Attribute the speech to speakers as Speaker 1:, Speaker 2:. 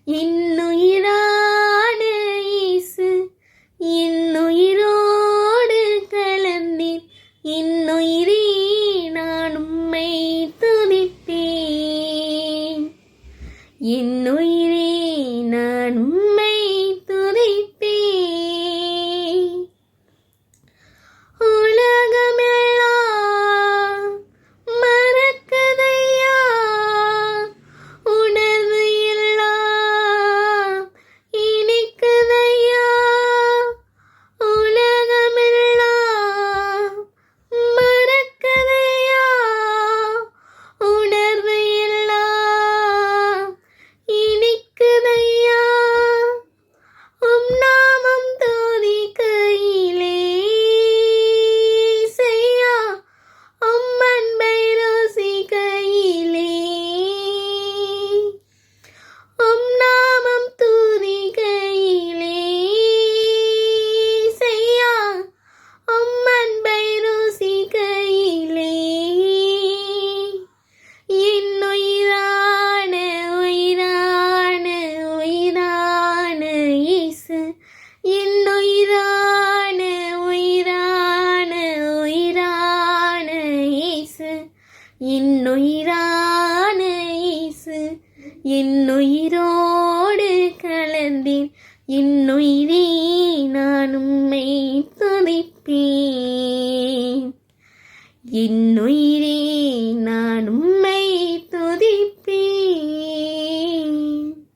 Speaker 1: இன்னுயிரான இயேசு இன்னுயிரோடு கலந்தேன். இன்னுயிரே நான் உம்மை துதிப்பேன். இன்னுயிரே நான் உம்மை துதிப்பேன். உலகமெல்லாம் மறக்குதையா, உணர்வு எல்லாம் இனிக்குதையா. உலகமெல்லாம் மறக்குதையா, உணர்வு எல்லாம் இனிக்குதையா. உம் நாமம் துதிக்கையிலே செய்யா, உம் அன்பை ருசிக்கையிலே. உம் நாமம் துதிக்கையிலே செய்யா, உம் அன்பை ருசிக்கையிலே. இன்னுயிரான உயிரான உயிரான இயேசு இன்னுயிரான உயிரான உயிரான இயேசு இன்னுயிரான இயேசு இன்னுயிரோடு கலந்தேன். இன்னுயிரே நான் உம்மை துதிப்பேன். இன்னுயிரே